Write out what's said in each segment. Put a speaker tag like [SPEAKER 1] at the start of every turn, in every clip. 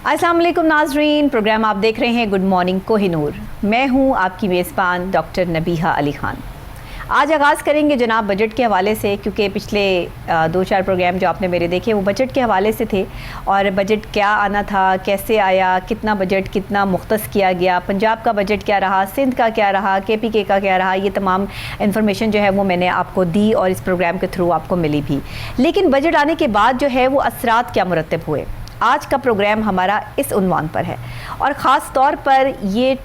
[SPEAKER 1] अस्सलाम वालेकुम नाजरीन, प्रोग्राम आप देख रहे हैं गुड मॉर्निंग कोहिनूर। मैं हूं आपकी मेज़बान डॉक्टर नबीहा अली ख़ान। आज आगाज़ करेंगे जनाब बजट के हवाले से, क्योंकि पिछले 2-4 प्रोग्राम जो आपने मेरे देखे वो बजट के हवाले से थे। और बजट क्या आना था, कैसे आया, कितना बजट कितना मुख्तस किया गया, पंजाब का बजट क्या रहा, सिंध का क्या रहा, KPK का क्या रहा, ये तमाम इन्फॉर्मेशन जो है वो मैंने आपको दी और इस प्रोग्राम के थ्रू आपको मिली भी। लेकिन बजट आने के बाद जो है वो असरात क्या मुरतब हुए, आज का प्रोग्राम हमारा इस उन्वान पर है। और ख़ास तौर पर ये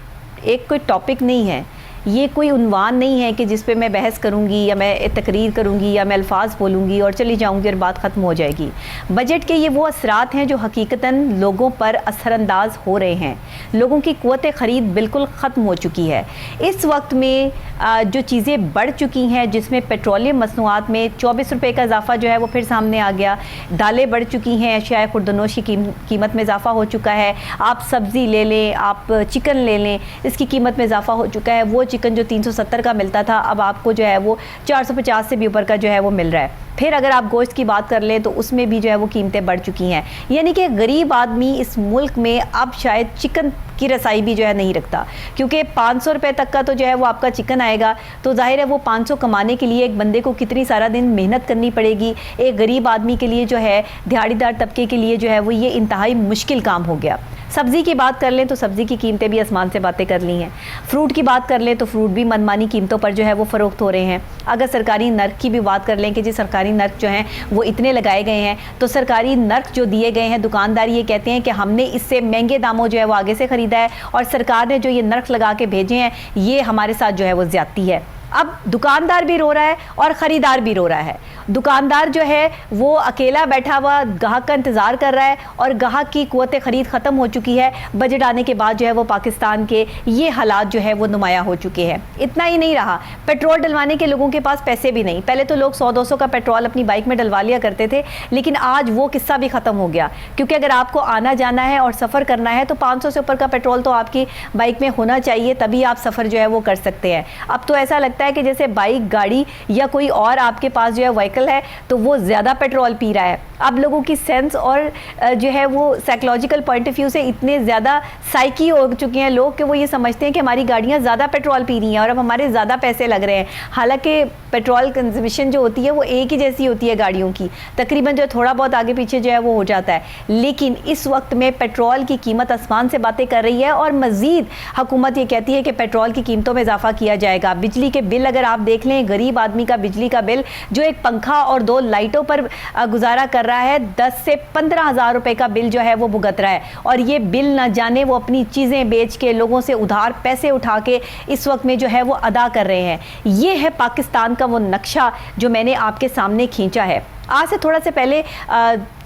[SPEAKER 1] एक कोई टॉपिक नहीं है, ये कोई उन्वान नहीं है कि जिस पे मैं बहस करूँगी या मैं तकरीर करूँगी या मैं अल्फाज बोलूँगी और चली जाऊँगी और बात ख़त्म हो जाएगी। बजट के ये वो असरात हैं जो हकीकतन लोगों पर असरअंदाज हो रहे हैं। लोगों की क़ुव्वत ख़रीद बिल्कुल ख़त्म हो चुकी है। इस वक्त में जो चीज़ें बढ़ चुकी हैं, जिसमें पेट्रोलियम मसनूआत में 24 रुपये का इजाफ़ा जो है वो फिर सामने आ गया। दालें बढ़ चुकी हैं, अशिया खुर्दनोश की कीमत में इजाफ़ा हो चुका है। आप सब्ज़ी ले लें, आप चिकन ले लें, इसकी कीमत में इजाफ़ा हो चुका है। वो चिकन जो 370 का मिलता था अब आपको जो है वो 450 से भी ऊपर का जो है वो मिल रहा है। फिर अगर आप गोश्त की बात कर लें तो उसमें भी जो है वो कीमतें बढ़ चुकी हैं। यानी कि गरीब आदमी इस मुल्क में अब शायद चिकन की रसाई भी जो है नहीं रखता, क्योंकि 500 रुपये तक का तो जो है वो आपका चिकन आएगा। तो जाहिर है वो 500 कमाने के लिए एक बंदे को कितनी सारा दिन मेहनत करनी पड़ेगी। एक गरीब आदमी के लिए जो है, दिहाड़ीदार तबके के लिए जो है वो ये इंतहाई मुश्किल काम हो गया। सब्ज़ी की बात कर लें तो सब्ज़ी की कीमतें भी आसमान से बातें कर ली हैं। फ्रूट की बात कर लें तो फ्रूट भी मनमानी कीमतों पर जो है वो फ़रोख्त हो रहे हैं। अगर सरकारी नर्क की भी बात कर लें कि जी सरकारी नर्क जो हैं वो इतने लगाए गए हैं, तो सरकारी नर्क जो दिए गए हैं, दुकानदार ये कहते हैं कि हमने इससे महंगे दामों जो है वो आगे से ख़रीदा है और सरकार ने जो ये नर्क लगा के भेजे हैं ये हमारे साथ जो है वो ज़्यादती है। अब दुकानदार भी रो रहा है और ख़रीदार भी रो रहा है। दुकानदार जो है वो अकेला बैठा हुआ गाहक का इंतज़ार कर रहा है और गाहक की क़ुव्वत ख़रीद ख़त्म हो चुकी है। बजट आने के बाद जो है वो पाकिस्तान के ये हालात जो है वो नुमाया हो चुके हैं। इतना ही नहीं रहा, पेट्रोल डलवाने के लोगों के पास पैसे भी नहीं। पहले तो लोग 100-200 का पेट्रोल अपनी बाइक में डलवा लिया करते थे, लेकिन आज वो किस्सा भी ख़त्म हो गया, क्योंकि अगर आपको आना जाना है और सफ़र करना है तो 500 से ऊपर का पेट्रोल तो आपकी बाइक में होना चाहिए, तभी आप सफ़र जो है वो कर सकते हैं। अब तो ऐसा लगता है कि जैसे बाइक, गाड़ी या कोई और आपके पास जो है व्हीकल है तो वो ज़्यादा पेट्रोल पी रहा है। अब लोगों की सेंस और जो है वो साइकोलॉजिकल पॉइंट ऑफ व्यू से इतने ज़्यादा साइकी हो चुके हैं लोग कि वो ये समझते हैं कि हमारी गाड़ियाँ ज़्यादा पेट्रोल पी रही हैं और अब हमारे ज़्यादा पैसे लग रहे हैं। हालांकि पेट्रोल कंजम्पशन जो होती है वो एक ही जैसी होती है गाड़ियों की, तकरीबन जो थोड़ा बहुत आगे पीछे जो है वो हो जाता है। लेकिन इस वक्त में पेट्रोल की कीमत आसमान से बातें कर रही है और मज़ीद हुकूमत ये कहती है कि पेट्रोल की कीमतों में इजाफा किया जाएगा। बिजली के बिल अगर आप देख लें, गरीब आदमी का बिजली का बिल जो एक पंखा और 2 लाइटों पर गुजारा कर रहा है, 10 से 15 हज़ार रुपए का बिल जो है वो भुगत रहा है। और ये बिल न जाने वो अपनी चीज़ें बेच के, लोगों से उधार पैसे उठा के इस वक्त में जो है वो अदा कर रहे हैं। ये है पाकिस्तान का वो नक्शा जो मैंने आपके सामने खींचा है। आज से थोड़ा से पहले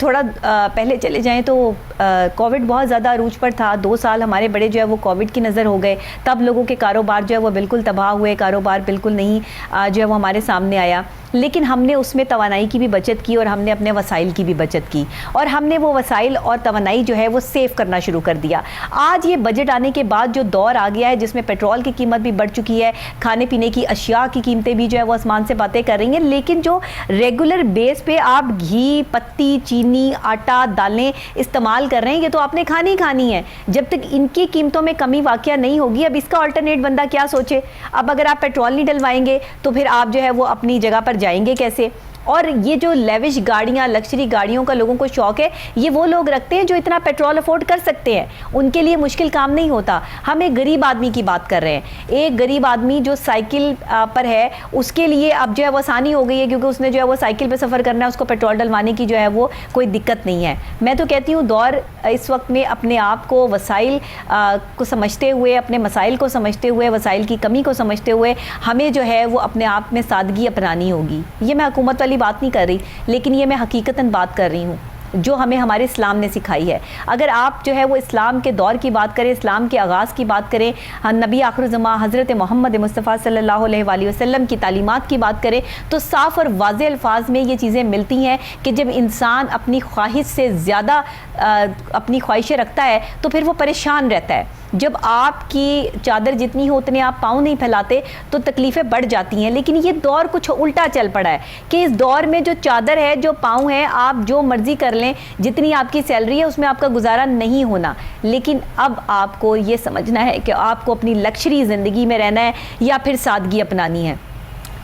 [SPEAKER 1] पहले चले जाएं तो कोविड बहुत ज़्यादा अरूज पर था। 2 साल हमारे बड़े जो है वो कोविड की नज़र हो गए। तब लोगों के कारोबार जो है वो बिल्कुल तबाह हुए, कारोबार बिल्कुल नहीं जो है वो हमारे सामने आया। लेकिन हमने उसमें तवानाई की भी बचत की और हमने अपने वसाइल की भी बचत की और हमने वो वसाइल और तवानाई जो है वो सेव करना शुरू कर दिया। आज ये बजट आने के बाद जो दौर आ गया है जिसमें पेट्रोल की कीमत भी बढ़ चुकी है, खाने पीने की अशिया की कीमतें भी जो है वो आसमान से बातें कर रही हैं। लेकिन जो रेगुलर बेस पे आप घी, पत्ती, चीनी, आटा, दालें इस्तेमाल कर रहे हैं, ये तो आपने खानी खानी है। जब तक इनकी कीमतों में कमी वाक़या नहीं होगी, अब इसका अल्टरनेट बंदा क्या सोचे। अब अगर आप पेट्रोल नहीं डलवाएंगे तो फिर आप जो है वो अपनी जगह पर जाएंगे कैसे। और ये जो लेविश गाड़ियाँ, लग्जरी गाड़ियों का लोगों को शौक है, ये वो लोग रखते हैं जो इतना पेट्रोल अफोर्ड कर सकते हैं, उनके लिए मुश्किल काम नहीं होता। हम एक गरीब आदमी की बात कर रहे हैं। एक गरीब आदमी जो साइकिल पर है उसके लिए अब जो है वो आसानी हो गई है, क्योंकि उसने जो है वो साइकिल पर सफ़र करना है, उसको पेट्रोल डलवाने की जो है वो कोई दिक्कत नहीं है। मैं तो कहती हूँ दौर इस वक्त में अपने आप को वसाइल को समझते हुए, अपने मसाइल को समझते हुए, वसाइल की कमी को समझते हुए हमें जो है वो अपने आप में सादगी अपनानी होगी। ये मैं हुकूमत वाली बात नहीं कर रही, लेकिन ये मैं हकीकतन बात कर रही हूँ जो हमें हमारे इस्लाम ने सिखाई है। अगर आप जो है वो इस्लाम के दौर की बात करें, इस्लाम के आगाज़ की बात करें, नबी आखिरुज़्ज़मा हज़रत मोहम्मद मुस्तफ़ा सल्लल्लाहु अलैहि वसल्लम की तालीमात की बात करें, तो साफ़ और वाज़ेह अल्फाज में ये चीज़ें मिलती हैं कि जब इंसान अपनी ख्वाहिश से ज़्यादा अपनी ख्वाहिशें रखता है तो फिर वो परेशान रहता है। जब आपकी चादर जितनी हो उतने आप पाँव नहीं फैलाते तो तकलीफ़ें बढ़ जाती हैं। लेकिन ये दौर कुछ उल्टा चल पड़ा है कि इस दौर में जो चादर है, जो पाँव है, आप जो मर्जी कर लें, जितनी आपकी सैलरी है उसमें आपका गुजारा नहीं होना। लेकिन अब आपको ये समझना है कि आपको अपनी लग्जरी ज़िंदगी में रहना है या फिर सादगी अपनानी है।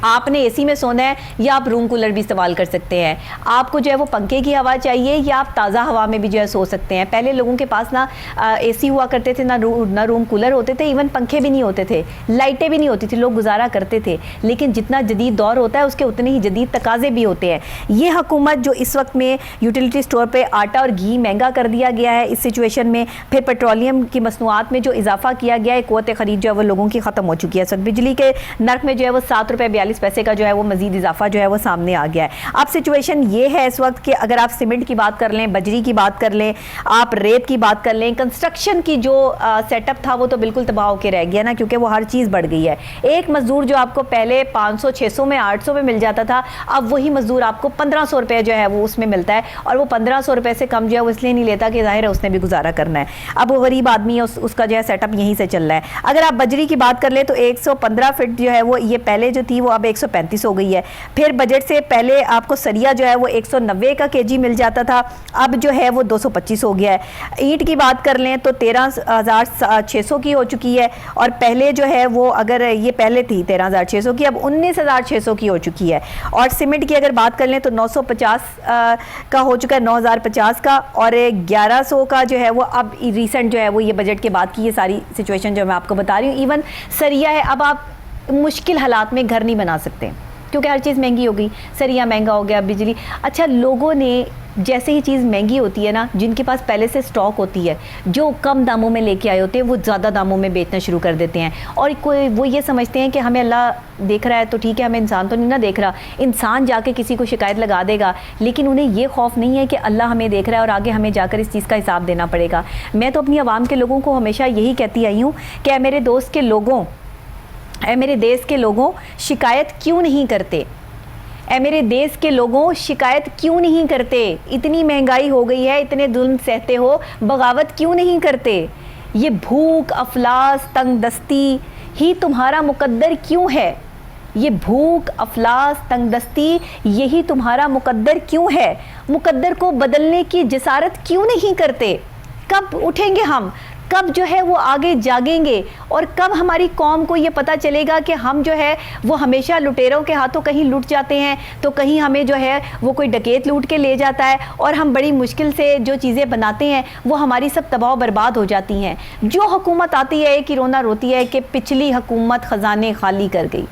[SPEAKER 1] आपने एसी में सोना है या आप रूम कूलर भी इस्तेमाल कर सकते हैं। आपको जो है वो पंखे की हवा चाहिए या आप ताज़ा हवा में भी जो है सो सकते हैं। पहले लोगों के पास ना एसी हुआ करते थे, ना रूम कूलर होते थे, इवन पंखे भी नहीं होते थे, लाइटें भी नहीं होती थी, लोग गुजारा करते थे। लेकिन जितना जदीद दौर होता है उसके उतने ही जदीद तकाजे भी होते हैं। ये हुकूमत जो इस वक्त में यूटिलिटी स्टोर पर आटा और घी महंगा कर दिया गया है इस सिचुएशन में, फिर पेट्रोलियम की मसनूआत में जो इजाफा किया गया है, क़ुव्वत ख़रीद जो है वो लोगों की ख़त्म हो चुकी है। इस वक्त बिजली के नर्क में जो है वो 7 रुपये 42 पैसे का जो है वो मजीद इजाफा जो है वो सामने आ गया है। अब सिचुएशन ये है इस वक्त कि अगर आप सीमेंट की बात कर लें, बजरी की बात कर लें, आप रेत की बात कर लें, कंस्ट्रक्शन की जो सेटअप था वो तो बिल्कुल तबाह होकर रह गया ना, क्योंकि वो हर चीज़ बढ़ गई है। एक मजदूर जो आपको पहले 500 600 में 800 में मिल जाता था, अब वही मजदूर आपको 1500 रुपये जो है वो उसमें मिलता है। और वो 1500 रुपये से कम जो है वो इसलिए नहीं लेता कि जाहिर है उसने भी गुजारा करना है। अब वो गरीब आदमी है, उसका जो है सेटअप यहीं से चल रहा है। अगर आप बजरी की बात कर ले तो 115 फीट जो है वो ये पहले जो थी वो अब 135 हो गई है। फिर बजट से पहले आपको सरिया जो है वो 190 का केजी मिल जाता था, अब जो है वो 225 हो गया है। ईंट की बात कर लें तो 13,600 की हो चुकी है, और पहले जो है वो अगर ये पहले थी 13,600 की, अब 19,600 की हो चुकी है। और सीमेंट की अगर बात कर लें तो 950 का हो चुका है, 9,050 का, और 1100 का जो है वो अब रिसेंट जो है वो ये बजट के बाद की ये सारी सिचुएशन जो मैं आपको बता रही हूँ। इवन सरिया है, अब आप मुश्किल हालात में घर नहीं बना सकते क्योंकि हर चीज़ महंगी हो गई, सरिया महंगा हो गया, बिजली। अच्छा, लोगों ने जैसे ही चीज़ महंगी होती है ना, जिनके पास पहले से स्टॉक होती है, जो कम दामों में लेके आए होते हैं, वो ज़्यादा दामों में बेचना शुरू कर देते हैं। और कोई वो ये समझते हैं कि हमें अल्लाह देख रहा है तो ठीक है, हमें इंसान तो नहीं ना देख रहा। इंसान जाके किसी को शिकायत लगा देगा, लेकिन उन्हें ये खौफ नहीं है कि अल्लाह हमें देख रहा है और आगे हमें जाकर इस चीज़ का हिसाब देना पड़ेगा। मैं तो अपनी आवाम के लोगों को हमेशा यही कहती आई हूँ कि मेरे दोस्त के लोगों, मेरे देश के लोगों, शिकायत क्यों नहीं करते? मेरे देश के लोगों, शिकायत क्यों नहीं करते? इतनी महंगाई हो गई है, इतने जुल्म सहते हो, बगावत क्यों नहीं करते? ये भूख, अफलास, तंगदस्ती ही तुम्हारा मुकद्दर क्यों है? ये भूख, अफलास, तंगदस्ती यही तुम्हारा मुकद्दर क्यों है? मुकद्दर को बदलने की जिसारत क्यों नहीं करते? कब उठेंगे हम? कब जो है वो आगे जागेंगे? और कब हमारी कौम को ये पता चलेगा कि हम जो है वो हमेशा लुटेरों के हाथों कहीं लूट जाते हैं, तो कहीं हमें जो है वो कोई डकैत लूट के ले जाता है, और हम बड़ी मुश्किल से जो चीज़ें बनाते हैं वो हमारी सब तबाह बर्बाद हो जाती हैं। जो हुकूमत आती है कि रोना रोती है कि पिछली हुकूमत ख़जाने खाली कर गई।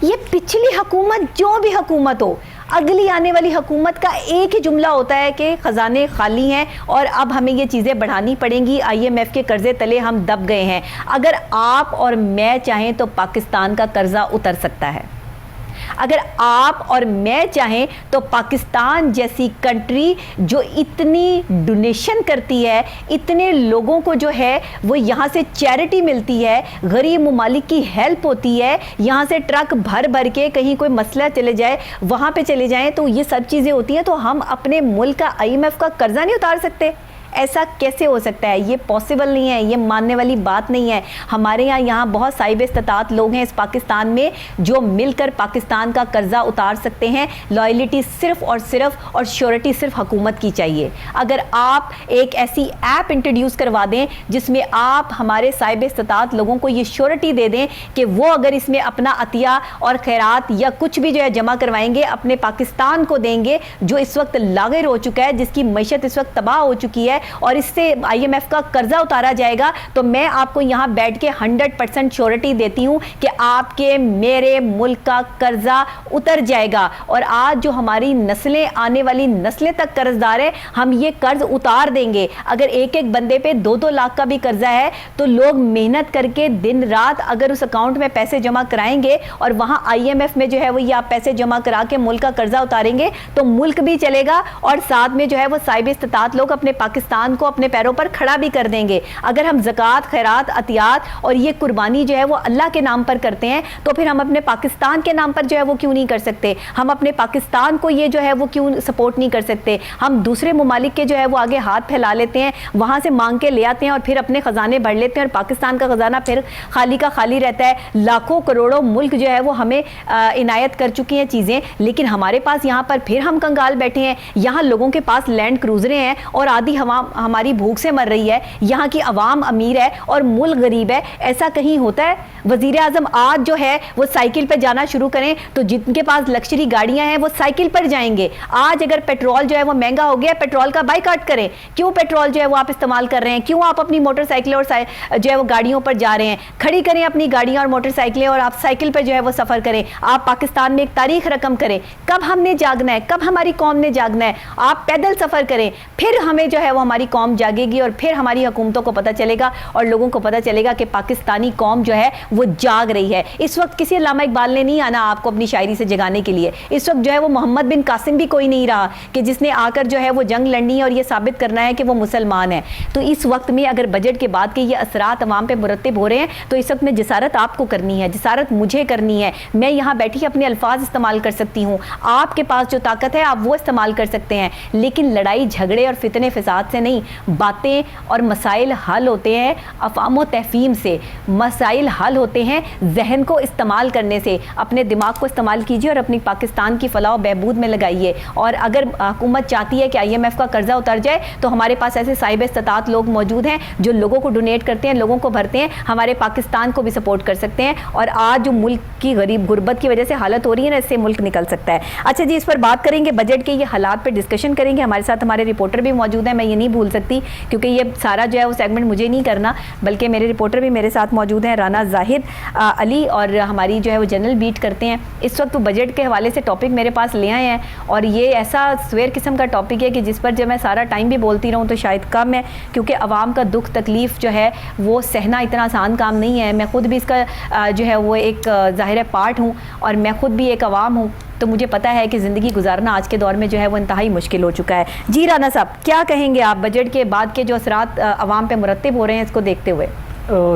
[SPEAKER 1] ये पिछली हुकूमत, जो भी हुकूमत हो, अगली आने वाली हुकूमत का एक ही जुमला होता है कि ख़जाने खाली हैं और अब हमें ये चीज़ें बढ़ानी पड़ेंगी, IMF के कर्जे तले हम दब गए हैं। अगर आप और मैं चाहें तो पाकिस्तान का कर्जा उतर सकता है। अगर आप और मैं चाहें तो पाकिस्तान जैसी कंट्री जो इतनी डोनेशन करती है, इतने लोगों को जो है वो यहाँ से चैरिटी मिलती है, गरीब ममालिक की हेल्प होती है, यहाँ से ट्रक भर भर के कहीं कोई मसला चले जाए वहाँ पे चले जाएं, तो ये सब चीज़ें होती हैं, तो हम अपने मुल्क का IMF का कर्जा नहीं उतार सकते? ऐसा कैसे हो सकता है? ये पॉसिबल नहीं है, ये मानने वाली बात नहीं है। हमारे यहाँ बहुत साहिब इस्तात लोग हैं इस पाकिस्तान में जो मिलकर पाकिस्तान का कर्जा उतार सकते हैं। लॉयल्टी सिर्फ और सिर्फ और श्योरिटी सिर्फ हुकूमत की चाहिए। अगर आप एक ऐसी ऐप इंट्रोड्यूस करवा दें जिसमें आप हमारे साहिब इस्तात लोगों को ये श्योरिटी दे दें कि वो अगर इसमें अपना अतिया और खैरात या कुछ भी जो है जमा करवाएंगे, अपने पाकिस्तान को देंगे जो इस वक्त लागिर हो चुका है, जिसकी मैशत इस वक्त तबाह हो चुकी है, और इससे IMF का कर्जा उतारा जाएगा, तो मैं आपको यहां बैठ के 100% श्योरिटी देती हूं कि आपके मेरे मुल्क का कर्जा उतर जाएगा। और आज जो हमारी नस्लें, आने वाली नस्लें तक कर्जदार है, हम ये कर्ज उतार देंगे। अगर एक एक बंदे पे 2-2 लाख का भी कर्जा है तो लोग मेहनत करके दिन रात अगर उस अकाउंट में पैसे जमा कराएंगे और वहां IMF में जो है वो ये आप पैसे जमा करा के मुल्क का कर्जा उतारेंगे, तो मुल्क भी चलेगा और साथ में जो है वो साहिब इस्तात लोग अपने पाकिस्तान पाकिस्तान को अपने पैरों पर खड़ा भी कर देंगे। अगर हम ज़कात, खैरात, अतियात और ये कुर्बानी जो है वो अल्लाह के नाम पर करते हैं, तो फिर हम अपने पाकिस्तान के नाम पर जो है वो क्यों नहीं कर सकते? हम अपने पाकिस्तान को ये जो है वो क्यों सपोर्ट नहीं कर सकते? हम दूसरे ममालिक के जो है वो आगे हाथ फैला लेते हैं, वहाँ से मांग के ले आते हैं और फिर अपने ख़जाने भर लेते हैं और पाकिस्तान का ख़जाना फिर खाली का खाली रहता है। लाखों करोड़ों मुल्क जो है वो हमें इनायत कर चुकी हैं चीज़ें, लेकिन हमारे पास यहाँ पर फिर हम कंगाल बैठे हैं। यहाँ लोगों के पास लैंड क्रूजरें हैं और आधी हमारी भूख से मर रही है। यहाँ की आवाम अमीर है और मुल्क गरीब है। ऐसा कहीं होता है? वजीर आजम आज जो है वो साइकिल पर जाना शुरू करें तो जिनके पास लग्जरी गाड़ियां हैं वो साइकिल पर जाएंगे। आज अगर पेट्रोल जो है वो महंगा हो गया, पेट्रोल का बाइकाट करें। क्यों पेट्रोल जो है वो आप इस्तेमाल कर रहे हैं? क्यों आप अपनी मोटरसाइकिलें और जो है वो गाड़ियों पर जा रहे हैं? खड़ी करें अपनी गाड़ियां और मोटरसाइकिलें और आप साइकिल पर जो है वो सफर करें। आप पाकिस्तान में एक तारीख रकम करें। कब हमने जागना है? कब हमारी कौम ने जागना है? आप पैदल सफर करें, फिर हमें जो है वो हमारी कौम जागेगी और फिर हमारी हुकूमतों को पता चलेगा और लोगों को पता चलेगा कि पाकिस्तानी कौम जो है वो जाग रही है। इस वक्त किसी अल्लामा इकबाल ने नहीं आना आपको अपनी शायरी से जगाने के लिए। इस वक्त जो है वो मोहम्मद बिन कासिम भी कोई नहीं रहा कि जिसने आकर जो है वो जंग लड़नी है और ये साबित करना है कि वो मुसलमान है। तो इस वक्त में अगर बजट के बाद के ये असरात अवाम पे मुरतब हो रहे हैं तो इस वक्त में जिसारत आपको करनी है, जिसारत मुझे करनी है। मैं यहाँ बैठी अपने अल्फाज इस्तेमाल कर सकती हूँ, आपके पास जो ताकत है आप वो इस्तेमाल कर सकते हैं, लेकिन लड़ाई झगड़े और फितने फसाद से नहीं। बातें और मसाइल हल होते हैं अफ़ाम व तहफ़ीम से, मसाइल हल होते हैं जहन को इस्तेमाल करने से। अपने दिमाग को इस्तेमाल कीजिए और अपनी पाकिस्तान की फलाह बहबूद में लगाइए। और अगर हुकूमत चाहती है कि IMF का कर्जा उतर जाए तो हमारे पास ऐसे साहिब इस्तात लोग मौजूद हैं जो लोगों को डोनेट करते हैं, लोगों को भरते हैं, हमारे पाकिस्तान को भी सपोर्ट कर सकते हैं। और आज जो मुल्क की गरीब गुर्बत की वजह से हालत हो रही है ना, इससे मुल्क निकल सकता है। अच्छा जी, इस पर बात करेंगे, बजट के ये हालात पर डिस्कशन करेंगे। हमारे साथ हमारे रिपोर्टर भी मौजूद हैं, मैं ये नहीं भूल सकती क्योंकि ये सारा जो है वो सेगमेंट मुझे नहीं करना, बल्कि मेरे रिपोर्टर भी मेरे साथ मौजूद हैं, राना जाहिद अली, और हमारी जो है वो जनरल बीट करते हैं। इस वक्त बजट के हवाले से टॉपिक मेरे पास ले आए हैं और ये ऐसा स्वेर किस्म का टॉपिक है कि जिस पर जब मैं सारा टाइम भी बोलती रहूँ तो शायद कम है, क्योंकि आवाम का दुख तकलीफ़ जो है वो सहना इतना आसान काम नहीं है। मैं ख़ुद भी इसका जो है वो एक ज़ाहिर पार्ट हूँ और मैं ख़ुद भी एक आवाम हूँ, तो मुझे पता है कि ज़िंदगी गुजारना आज के दौर में जो है वो इंतहाई मुश्किल हो चुका है। जी राना साहब, क्या कहेंगे आप बजट के बाद के जो असरात आवाम पे मुरतब हो रहे हैं इसको देखते हुए?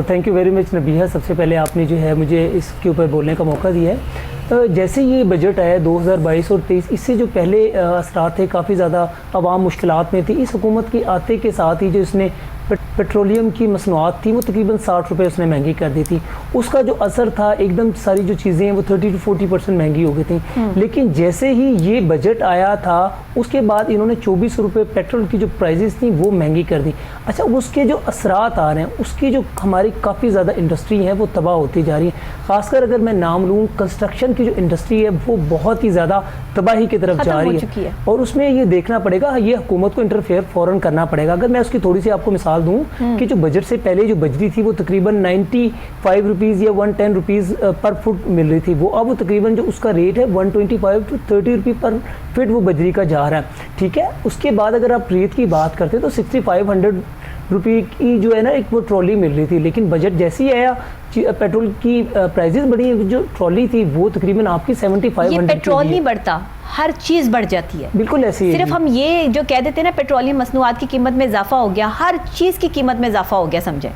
[SPEAKER 2] Thank you very much Nabiha, सबसे पहले आपने जो है मुझे इसके ऊपर बोलने का मौका दिया है। जैसे ये बजट आया 2022 और 23, इससे जो पहले असरात थे काफ़ी ज़्यादा आवाम मुश्किलात में थी। इस हुकूमत के आते के साथ ही जो इसने पेट्रोलियम की मसनूआत थी वो तकरीबन 60 रुपये उसने महंगी कर दी थी। उसका जो असर था एकदम सारी जो चीज़ें हैं वो 30 to 40% महंगी हो गई थी। लेकिन जैसे ही ये बजट आया था उसके बाद इन्होंने 24 रुपये पेट्रोल की जो प्राइजेस थी वो महंगी कर दी। अच्छा, उसके जो असरात आ रहे हैं, उसकी जो हमारी काफ़ी ज़्यादा इंडस्ट्री है वो तबाह होती जा रही है। ख़ासकर अगर मैं नाम लूँ, कंस्ट्रक्शन की जो इंडस्ट्री है वो बहुत ही ज़्यादा तबाही की तरफ जा रही है और उसमें ये देखना पड़ेगा, ये हुकूमत को इंटरफेयर फ़ौरन करना पड़ेगा। अगर मैं उसकी थोड़ी सी आपको मिसाल दूं कि जो बजट से पहले जो बजरी थी वो तकरीबन 95 रुपीज़ या 110 रुपीज़ पर फुट मिल रही थी, वो अब तकरीबन जो उसका रेट है 125 to 30 रुपये पर फीट वो बजरी का जा रहा है। ठीक है, उसके बाद अगर आप रेट की बात करते हैं तो 6500 रुपये की जो है ना एक वो ट्रॉली मिल रही थी। लेकिन बजट जैसे ही आया पेट्रोल की प्राइजेस बढ़ी, जो ट्रॉली थी वो तकरीबन आपकी 7500।
[SPEAKER 1] पेट्रोल नहीं बढ़ता, हर चीज़ बढ़ जाती है।
[SPEAKER 2] बिल्कुल ऐसे ही,
[SPEAKER 1] सिर्फ हम ये जो कह देते हैं ना पेट्रोलियम मसनूआत की कीमत में इजाफा हो गया, हर चीज़ की कीमत में इजाफा हो गया, समझे।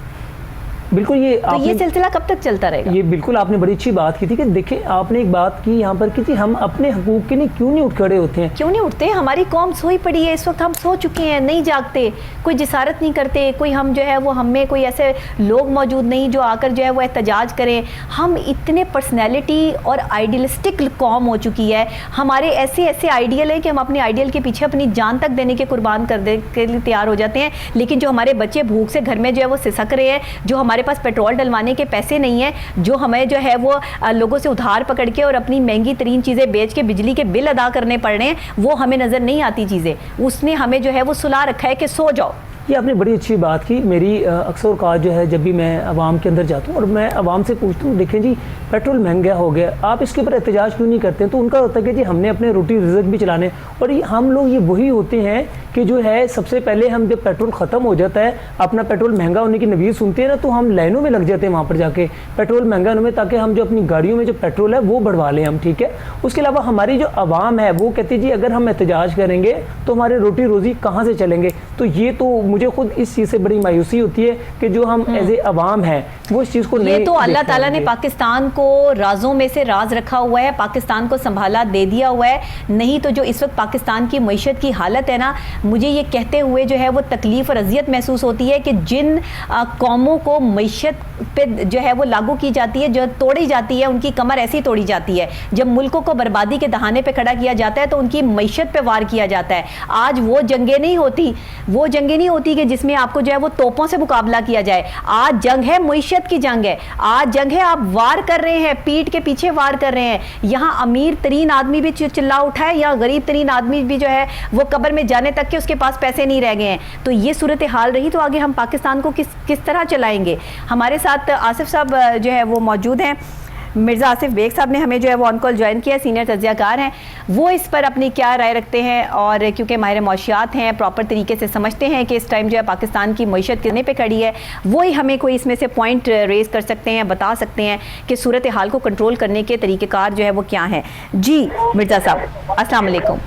[SPEAKER 2] बिल्कुल, ये
[SPEAKER 1] सिलसिला कब तक चलता रहेगा?
[SPEAKER 2] ये बिल्कुल आपने बड़ी अच्छी बात की थी कि देखिए आपने एक बात की यहाँ पर कि हम अपने हकूक़ के लिए क्यों नहीं उठ खड़े होते हैं?
[SPEAKER 1] क्यों नहीं उठते? हमारी कौम सोई पड़ी है इस वक्त, हम सो चुके हैं, नहीं जागते, कोई जिसारत नहीं करते, कोई हम जो है वो हमें कोई ऐसे लोग मौजूद नहीं जो आकर जो है वो एहतजाज करें। हम इतने पर्सनैलिटी और आइडियलिस्टिक कौम हो चुकी है, हमारे ऐसे ऐसे आइडियल है कि हम अपने आइडियल के पीछे अपनी जान तक देने के कुर्बान कर दे के लिए तैयार हो जाते हैं। लेकिन जो हमारे बच्चे भूख से घर में जो है वो सिसक रहे हैं, जो हमारे पास पेट्रोल डलवाने के पैसे नहीं है, जो हमें जो है वो लोगों से उधार पकड़ के और अपनी महंगी तरीन चीज़ें बेच के बिजली के बिल अदा करने पड़ रहे हैं, वो हमें नज़र नहीं आती चीज़ें। उसने हमें जो है वो सुला रखा है कि सो जाओ।
[SPEAKER 2] ये आपने बड़ी अच्छी बात की। मेरी अक्सर औकात जो है जब भी मैं आवाम के अंदर जाता हूँ और मैं आवाम से पूछता हूँ, देखें जी पेट्रोल महंगा हो गया, आप इसके ऊपर एहतजाज क्यों नहीं करते हैं? तो उनका होता है कि जी हमने अपने रोटी रिज़्क भी चलाने, और हम लोग ये वही होते हैं कि जो है सबसे पहले हम जब पेट्रोल ख़त्म हो जाता है, अपना पेट्रोल महंगा होने की नवीज़ सुनते हैं ना, तो हम लाइनों में लग जाते हैं वहाँ पर जाके पेट्रोल महंगा होने में, ताकि हम जो अपनी गाड़ियों में जो पेट्रोल है वो बढ़वा लें हम। ठीक है, उसके अलावा हमारी जो आवाम है वो कहती है जी अगर हम एहतजाज करेंगे तो हमारे रोटी रोज़ी कहाँ से चलेंगे? तो ये तो मुझे खुद इस चीज़ से बड़ी मायूसी होती है कि जो हम एज ए अवाम हैं वो इस चीज़ को नहीं
[SPEAKER 1] ये तो अल्लाह
[SPEAKER 2] देखते
[SPEAKER 1] ताला ने
[SPEAKER 2] हैं।
[SPEAKER 1] पाकिस्तान को राजों में से राज रखा हुआ है, पाकिस्तान को संभाला दे दिया हुआ है। नहीं तो जो इस वक्त पाकिस्तान की मईशत की हालत है ना, मुझे ये कहते हुए जो है वो तकलीफ और अजियत महसूस होती है कि जिन कौमों को मईशत पे जो है वो लागू की जाती है, जो तोड़ी जाती है, उनकी कमर ऐसी तोड़ी जाती है। जब मुल्कों को बर्बादी के दहाने पे खड़ा किया जाता है तो उनकी मईशत पे वार किया जाता है। आज वो जंगें नहीं होती कि जिसमें आपको जो है वो तोपों से मुकाबला किया जाए। आज जंग है, मईशत की जंग है। आज जंग है, आप वार कर रहे हैं, पीठ के पीछे वार कर रहे हैं। यहाँ अमीर तरीन आदमी भी चिल्ला उठा है, या गरीब तरीन आदमी भी जो है वो कब्र में जाने तक के उसके पास पैसे नहीं रह गए हैं। तो ये सूरत हाल रही तो आगे हम पाकिस्तान को किस तरह चलाएंगे। हमारे साथ आसिफ साहब जो है वो मौजूद हैं। मिर्ज़ा आसिफ बेग साहब ने हमें जो है वो ऑन कॉल ज्वाइन किया, सीनियर तज्ज़ियाकार हैं। वो इस पर अपनी क्या राय रखते हैं, और क्योंकि माहिर मौशियात हैं, प्रॉपर तरीके से समझते हैं कि इस टाइम जो है पाकिस्तान की मईशत कितने पे खड़ी है, वो ही हमें कोई इसमें से पॉइंट रेज कर सकते हैं, बता सकते हैं कि सूरत हाल को कंट्रोल करने के तरीक़ेकार जो है वो क्या हैं। जी मिर्ज़ा साहब, अस्सलाम वालेकुम।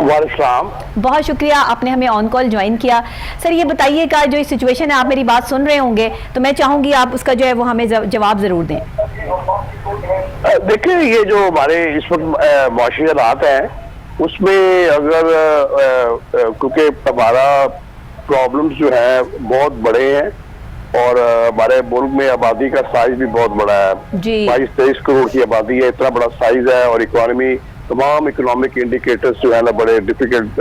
[SPEAKER 3] वालेकुम।
[SPEAKER 1] बहुत शुक्रिया, आपने हमें ऑन कॉल ज्वाइन किया। सर ये बताइएगा, जो इस सिचुएशन है, आप मेरी बात सुन रहे होंगे, तो मैं चाहूँगी आप उसका जो है वो हमें जवाब ज़रूर दें।
[SPEAKER 3] देखिए, ये जो हमारे इस वक्त माशी हालात हैं उसमें अगर क्योंकि हमारा प्रॉब्लम्स जो है बहुत बड़े हैं और हमारे मुल्क में आबादी का साइज भी बहुत बड़ा है। 22-23 करोड़ की आबादी है, इतना बड़ा साइज है, और इकोनॉमी, तमाम इकोनॉमिक इंडिकेटर्स जो है ना बड़े डिफिकल्ट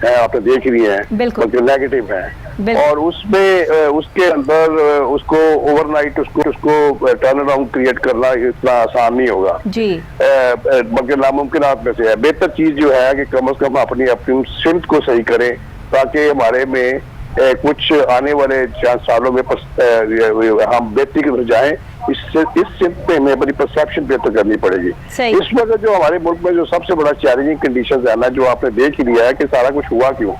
[SPEAKER 3] है, आपने देख रही हैं, बल्कि नेगेटिव है। और उसमें उसके अंदर उसको ओवरनाइट उसको टर्न अराउंड क्रिएट करना इतना आसान नहीं होगा जी, बल्कि नामुमकिन में से है। बेहतर चीज जो है कि कम से कम अपनी सिमत को सही करें, ताकि हमारे में कुछ आने वाले 4 सालों में हम बेहतरी की तरफ जाएं। इस सिमत पे हमें बड़ी परसेप्शन बेहतर करनी पड़ेगी। इस वक्त जो हमारे मुल्क में जो सबसे बड़ा चैलेंजिंग कंडीशन है ना, जो आपने देख ही लिया है कि सारा कुछ हुआ क्यों।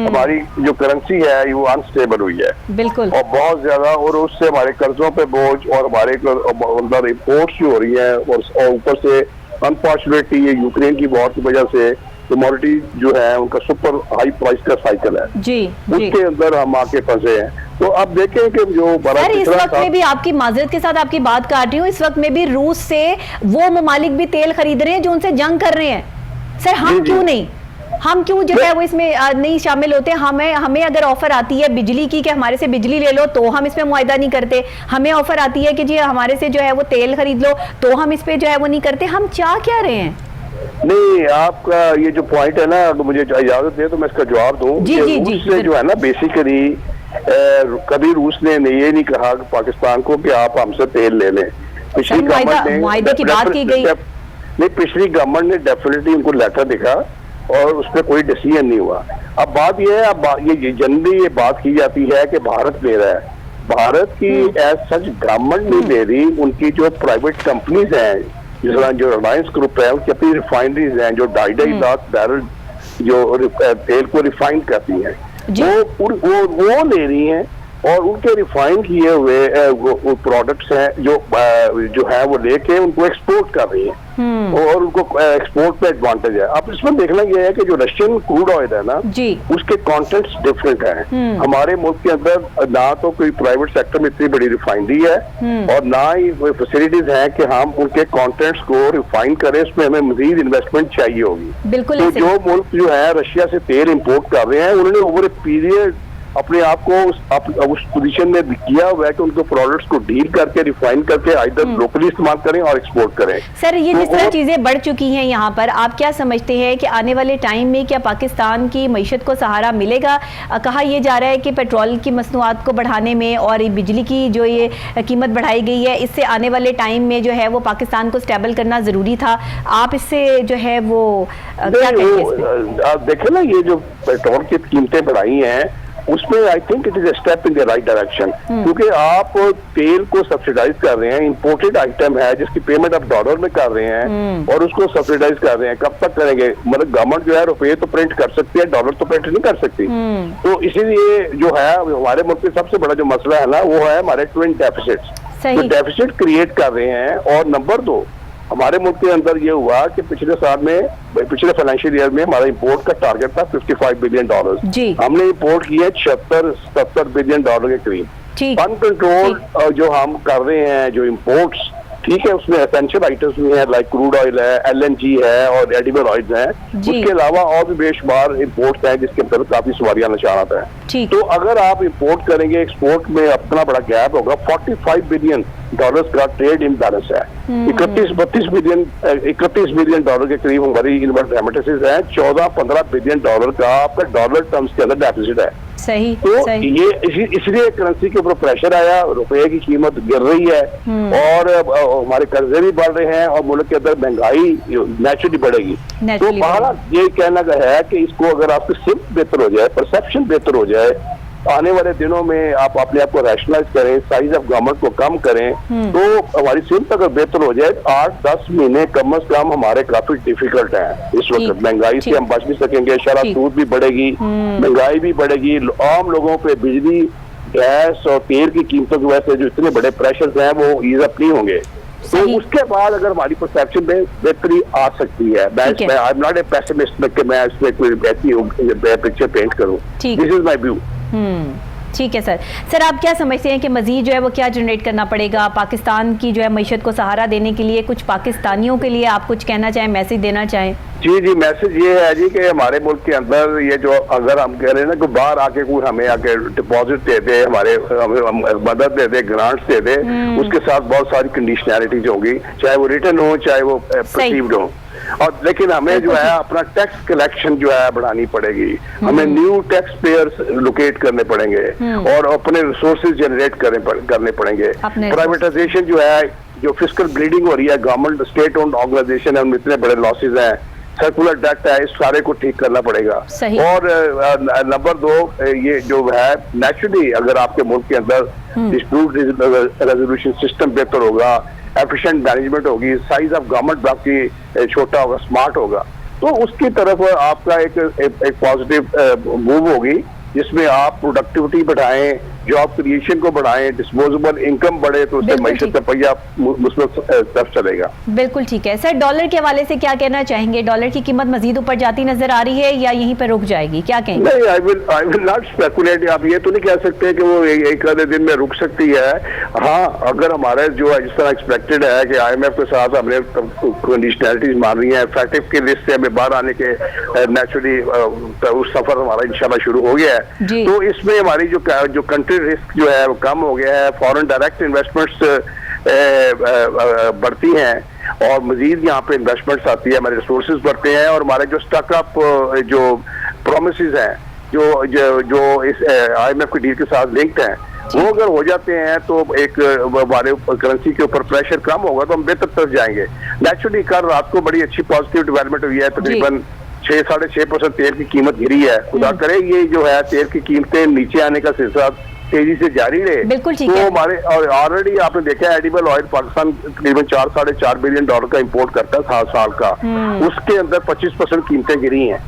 [SPEAKER 3] हमारी जो करेंसी है वो अनस्टेबल हुई है बिल्कुल, और बहुत ज्यादा, और उससे हमारे कर्जों पे बोझ और हमारे अंदर इम्पोर्ट्स जो हो रही है, और ऊपर से अनफॉर्चुनेटली यूक्रेन की वॉर की वजह से कमोडिटी जो है उनका सुपर हाई प्राइस का साइकिल है जी, उसके अंदर हम आके फंसे हैं। तो अब देखें कि जो
[SPEAKER 1] सर इस वक्त में भी, आपकी माजरत के साथ आपकी बात काट रही हूँ, इस वक्त में भी रूस से वो ममालिक भी तेल खरीद रहे हैं जो उनसे जंग कर रहे हैं। सर हम क्यों नहीं, हम क्यों जो है वो इसमें नहीं शामिल होते। हमें अगर ऑफर आती है बिजली की कि हमारे से बिजली ले लो, तो हम इसमें मुआहदा नहीं करते। हमें ऑफर आती है कि जी हमारे से जो है वो तेल खरीद लो, तो हम इस पे जो है वो नहीं करते। हम चाह क्या रहे हैं?
[SPEAKER 3] नहीं, आपका ये जो पॉइंट है ना, अगर मुझे इजाजत दे तो मैं इसका जवाब दूं। रूस से जो है ना बेसिकली कभी रूस ने ये नहीं कहा कि पाकिस्तान को कि आप हमसे तेल ले लें। पिछली गवर्नमेंट
[SPEAKER 1] की बात की गई
[SPEAKER 3] नहीं, पिछली गवर्नमेंट ने डेफिनेटली उनको लेटर दिखा और उस पर कोई डिसीजन नहीं हुआ। अब बात यह है, अब ये जनरली ये बात की जाती है कि भारत ले रहा है। भारत की एज सच गवर्नमेंट नहीं ले रही, उनकी जो प्राइवेट कंपनीज हैं, जिस तरह जो रिलायंस ग्रुप है, उनकी अपनी रिफाइनरीज हैं जो 2.5 लाख बैरल जो तेल को रिफाइन करती हैं, वो ले रही हैं, और उनके रिफाइन किए हुए वो प्रोडक्ट्स हैं जो है वो लेके उनको एक्सपोर्ट कर रही हैं, और उनको एक्सपोर्ट पे एडवांटेज है। अब इसमें देखना यह है कि जो रशियन क्रूड ऑयल है ना जी, उसके कंटेंट्स डिफरेंट हैं। हमारे मुल्क के अंदर ना तो कोई प्राइवेट सेक्टर में इतनी बड़ी रिफाइनरी है, और ना ही फैसिलिटीज हैं कि हम उनके कंटेंट्स को रिफाइन करें। उसमें हमें मजीद इन्वेस्टमेंट चाहिए होगी। बिल्कुल। तो जो मुल्क जो है रशिया से तेल इम्पोर्ट कर रहे हैं, उन्होंने ओवर ए पीरियड अपने आप को उस पोजीशन में किया हुआ है कि उनको प्रोडक्ट्स को डील करके रिफाइन करके आइदर लोकली इस्तेमाल करें और एक्सपोर्ट करें।
[SPEAKER 1] सर ये जिस तरह चीजें बढ़ चुकी हैं यहाँ पर, आप क्या समझते हैं कि आने वाले टाइम में क्या पाकिस्तान की मईशत को सहारा मिलेगा? कहा यह जा रहा है कि पेट्रोल की मसनूआत को बढ़ाने में और बिजली की जो ये कीमत बढ़ाई गई है, इससे आने वाले टाइम में जो है वो पाकिस्तान को स्टेबल करना जरूरी था। आप इससे जो है वो क्या कहेंगे?
[SPEAKER 3] आप देखें ना, ये जो पेट्रोल की कीमतें बढ़ाई हैं उसमें I think it is a step in the right direction, क्योंकि आप तेल को सब्सिडाइज कर रहे हैं। इंपोर्टेड आइटम है जिसकी पेमेंट आप डॉलर में कर रहे हैं और उसको सब्सिडाइज कर रहे हैं। कब तक करेंगे? मतलब गवर्नमेंट जो है रुपये तो प्रिंट कर सकती है, डॉलर तो प्रिंट नहीं कर सकती। तो इसीलिए जो है हमारे मुल्क में सबसे बड़ा जो मसला है ना, वो है हमारे ट्विन डेफिसिट। तो डेफिसिट क्रिएट कर रहे हैं। और नंबर 2, हमारे मुल्क के अंदर ये हुआ कि पिछले फाइनेंशियल ईयर में हमारा इंपोर्ट का टारगेट था $55 बिलियन। हमने इंपोर्ट किया 76-77 बिलियन डॉलर के करीब। अनकंट्रोल जो हम कर रहे हैं जो इंपोर्ट्स, ठीक है, उसमें एसेंशियल आइटम्स भी हैं, लाइक क्रूड ऑयल है, LNG है और एडिबल ऑयल्स हैं। उसके अलावा और भी बेशुमार इंपोर्ट्स हैं जिसके अंदर काफी सवालिया निशानात हैं। तो अगर आप इंपोर्ट करेंगे, एक्सपोर्ट में अपना बड़ा गैप होगा। $45 बिलियन का ट्रेड इम्बैलेंस है। 31 बिलियन डॉलर के करीब हमारी इनवर्ड रेमिटेंसेस हैं। 14-15 बिलियन डॉलर का आपका डॉलर टर्म्स के अंदर डेफिसिट है।
[SPEAKER 1] सही,
[SPEAKER 3] तो
[SPEAKER 1] सही।
[SPEAKER 3] ये इसलिए करेंसी के ऊपर प्रेशर आया, रुपए की कीमत गिर रही है और हमारे कर्जे भी बढ़ रहे हैं और मुल्क के अंदर महंगाई नेचुरली बढ़ेगी। तो हमारा ये कहना है कि इसको अगर आपकी सिर्फ बेहतर हो जाए, परसेप्शन बेहतर हो जाए, आने वाले दिनों में आप अपने आप को रैशनलाइज करें, साइज ऑफ गवर्नमेंट को कम करें, तो हमारी सिर्फ अगर बेहतर हो जाए 8-10 महीने कम अज कम हमारे काफी डिफिकल्ट है इस वक्त। महंगाई से हम बच भी सकेंगे, शरह सूद भी बढ़ेगी, महंगाई भी बढ़ेगी, आम लोगों पे बिजली, गैस और तेल की कीमतों की वजह से जो इतने बड़े प्रेशर हैं वो ईज अप नहीं होंगे। तो उसके बाद अगर हमारी परसेप्शन में बेहतरी आ सकती है, मैं I am not a pessimist कि मैं इसमें कोई ऐसी पिक्चर पेंट करूं। This is my view.
[SPEAKER 1] ठीक है सर, आप क्या समझते हैं कि मजीद जो है वो क्या जनरेट करना पड़ेगा पाकिस्तान की जो है मईशत को सहारा देने के लिए? कुछ पाकिस्तानियों के लिए आप कुछ कहना चाहें, मैसेज देना चाहें?
[SPEAKER 3] जी, मैसेज ये है जी कि हमारे मुल्क के अंदर ये जो अगर हम कह रहे हैं ना कि बाहर आके कोई हमें आके डिपॉजिट दे दे, हमें मदद दे दे, ग्रांट्स दे दे, उसके साथ बहुत सारी कंडीशनैलिटीज होगी, चाहे वो रिटर्न हो चाहे वो परसीव्ड हो। और लेकिन हमें जो है अपना टैक्स कलेक्शन जो है बढ़ानी पड़ेगी, हमें न्यू टैक्स पेयर्स लोकेट करने पड़ेंगे और अपने रिसोर्सेज जनरेट करने पड़ेंगे। प्राइवेटाइजेशन जो है, जो फिस्कल ब्लीडिंग हो रही है, गवर्नमेंट स्टेट ओन्ड ऑर्गेनाइजेशन है, उनमें इतने बड़े लॉसेज हैं, सर्कुलर डेट है, इस सारे को ठीक करना पड़ेगा। और नंबर 2, ये जो है नेचुरली अगर आपके मुल्क के अंदर डिस्प्यूट रेजोल्यूशन सिस्टम बेहतर होगा, एफिशिएंट मैनेजमेंट होगी, साइज ऑफ गवर्नमेंट आपकी छोटा होगा, स्मार्ट होगा, तो उसकी तरफ आपका एक पॉजिटिव मूव होगी जिसमें आप प्रोडक्टिविटी बढ़ाएं, जॉब क्रिएशन को बढ़ाएं, डिस्पोजेबल इनकम बढ़े, तो उससे मईशत का पहिया मुस्बत तरफ चलेगा।
[SPEAKER 1] बिल्कुल ठीक है सर। डॉलर के हवाले से क्या कहना चाहेंगे? डॉलर की कीमत मजीद ऊपर जाती नजर आ रही है या यहीं पर रुक जाएगी, क्या कहेंगे?
[SPEAKER 3] नहीं, आई विल नॉट स्पेकुलेट। आप ये तो नहीं कह सकते कि वो एक आधे दिन में रुक सकती है। हाँ, अगर हमारे जो है जिस तरह एक्सपेक्टेड है कि IMF के साथ हमने कंडीशनैलिटीज मान रही है, इफेक्टिव की लिस्ट से हमें बाहर आने के नेचुरली उस सफर हमारा इंशाल्लाह शुरू हो गया है, तो इसमें हमारी जो कंट्री रिस्क जो है वो कम हो गया है, फॉरेन डायरेक्ट इन्वेस्टमेंट्स बढ़ती हैं और मजीद यहाँ पे इन्वेस्टमेंट्स आती है, हमारे रिसोर्सेज बढ़ते हैं और हमारे जो स्टकअप जो प्रोमिसेस हैं जो इस IMF की डील के साथ लिंक्ड हैं, वो अगर हो जाते हैं तो एक हमारे करेंसी के ऊपर प्रेशर कम होगा तो हम बेहतर तरफ जाएंगे। नेचुरली कल रात को बड़ी अच्छी पॉजिटिव डेवलपमेंट हुई है, तकरीबन 6-6.5% तेल की कीमत गिरी है। खुदा करे ये जो है तेल की कीमतें नीचे आने का सिलसिला तेजी से जारी रहे।
[SPEAKER 1] तो
[SPEAKER 3] हमारे और ऑलरेडी आपने देखा है एडिबल ऑयल पाकिस्तान तकरीबन $4-4.5 बिलियन का इंपोर्ट करता है साल का, उसके अंदर 25% कीमतें गिरी हैं।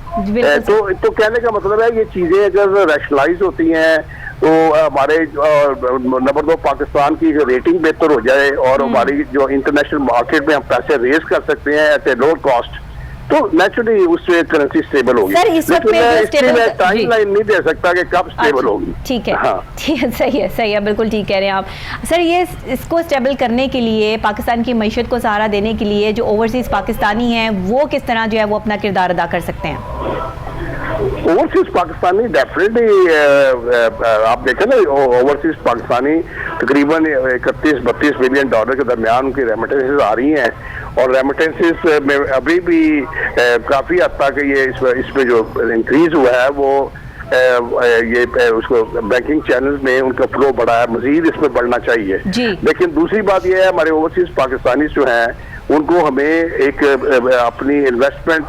[SPEAKER 3] तो कहने का मतलब है ये चीजें अगर रैशनलाइज होती हैं तो हमारे नंबर 2 पाकिस्तान की रेटिंग बेहतर हो जाए और हमारी जो इंटरनेशनल मार्केट में हम पैसे रेज कर सकते हैं एट ए लो कॉस्ट, तो नेचुरली उससे करेंसी स्टेबल होगी।
[SPEAKER 1] सर इस वक्त मैं
[SPEAKER 3] टाइम लाइन नहीं दे सकता कि कब स्टेबल होगी।
[SPEAKER 1] ठीक है, ठीक है, सही है, बिल्कुल ठीक कह रहे हैं आप सर। ये इसको स्टेबल करने के लिए, पाकिस्तान की मईशत को सहारा देने के लिए जो ओवरसीज पाकिस्तानी हैं वो किस तरह जो है वो अपना किरदार अदा कर सकते हैं?
[SPEAKER 3] ओवरसीज पाकिस्तानी डेफिनेटली आप देखें ना, ओवरसीज पाकिस्तानी तकरीबन 31-32 बिलियन डॉलर के दरमियान उनकी रेमिटेंसेस आ रही हैं और रेमिटेंसेस में अभी भी काफी हद तक ये इसमें जो इंक्रीज हुआ है वो ये उसको बैंकिंग चैनल्स में उनका फ्लो बढ़ा है, मजीद इसमें बढ़ना चाहिए। लेकिन दूसरी बात यह है हमारे ओवरसीज पाकिस्तानी जो हैं उनको हमें एक अपनी इन्वेस्टमेंट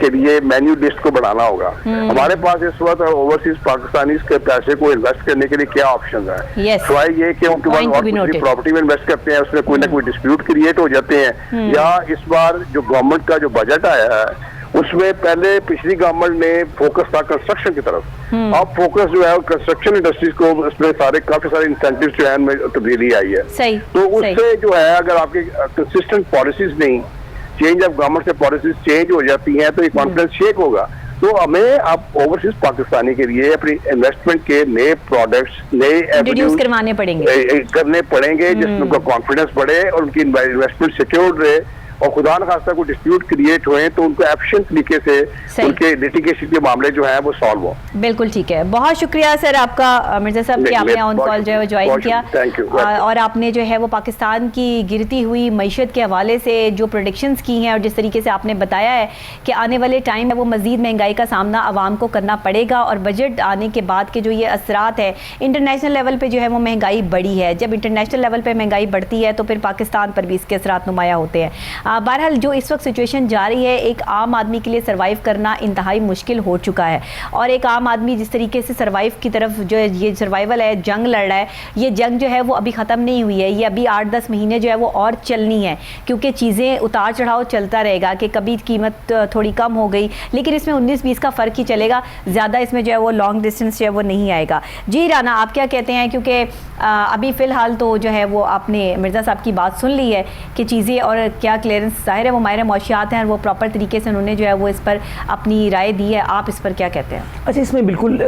[SPEAKER 3] के लिए मेन्यू लिस्ट को बढ़ाना होगा। हमारे पास इस वक्त ओवरसीज पाकिस्तानी के पैसे को इन्वेस्ट करने के लिए क्या ऑप्शन है? सिवाय ये कि उनके पास प्रॉपर्टी में इन्वेस्ट करते हैं, उसमें कोई ना कोई डिस्प्यूट क्रिएट हो जाते हैं, या इस बार जो गवर्नमेंट का जो बजट आया है उसमें पहले पिछली गवर्नमेंट ने फोकस था कंस्ट्रक्शन की तरफ, अब फोकस जो है कंस्ट्रक्शन इंडस्ट्रीज को, उसमें सारे काफी सारे इंसेंटिव जो है उनमें तब्दीली आई है।
[SPEAKER 1] सही,
[SPEAKER 3] तो उससे जो है अगर आपकी कंसिस्टेंट पॉलिसीज नहीं, चेंज ऑफ गवर्नमेंट से पॉलिसीज चेंज हो जाती हैं तो ये कॉन्फिडेंस शेक होगा। तो हमें अब ओवरसीज पाकिस्तानी के लिए अपनी इन्वेस्टमेंट के नए प्रोडक्ट्स, नए
[SPEAKER 1] इंट्रोड्यूस करवाने पड़ेंगे,
[SPEAKER 3] करने पड़ेंगे जिसमें उनका कॉन्फिडेंस बढ़े और उनकी इन्वेस्टमेंट सिक्योर्ड रहे, और खुदा न खास्ता कोई डिस्प्यूट क्रिएट हुए तो उनको एफिशिएंट तरीके से उनके लिटिगेशन के मामले जो है वो सॉल्व हो।
[SPEAKER 1] बिल्कुल ठीक है, बहुत शुक्रिया सर आपका मिर्जा साहब कि आपने ऑन कॉल जो है ज्वाइन किया, और आपने जो है वो पाकिस्तान की गिरती हुई मईशत के हवाले से जो प्रेडिक्शंस की हैं और जिस तरीके से आपने बताया है कि आने वाले टाइम में वो मजीद महंगाई का सामना आवाम को करना पड़ेगा, और बजट आने के बाद के जो ये असरात है इंटरनेशनल लेवल पर जो है वो महंगाई बढ़ी है, जब इंटरनेशनल लेवल पर महंगाई बढ़ती है तो फिर पाकिस्तान पर भी इसके असरात नुमाया होते हैं। बहरहाल जो इस वक्त सिचुएशन जा रही है, एक आम आदमी के लिए सर्वाइव करना इंतहाई मुश्किल हो चुका है, और एक आम आदमी जिस तरीके से सर्वाइव की तरफ जो है ये सर्वाइवल है, जंग लड़ रहा है, ये जंग जो है वो अभी ख़त्म नहीं हुई है, ये अभी 8-10 महीने जो है वो और चलनी है, क्योंकि चीज़ें उतार चढ़ाव चलता रहेगा कि कभी कीमत थोड़ी कम हो गई, लेकिन इसमें 19-20 का फ़र्क ही चलेगा, ज़्यादा इसमें जो है वो लॉन्ग डिस्टेंस जो है वो नहीं आएगा। जी राना, आप क्या कहते हैं, क्योंकि अभी फ़िलहाल तो जो है वो आपने मिर्ज़ा साहब की बात सुन ली है कि चीज़ें और क्या क्लियरेंस, ज़ाहिर है वो माहिर मौशियात हैं, वो प्रॉपर तरीके से उन्होंने जो है वो इस पर अपनी राय दी है, आप इस पर क्या कहते हैं?
[SPEAKER 2] अच्छा, इसमें बिल्कुल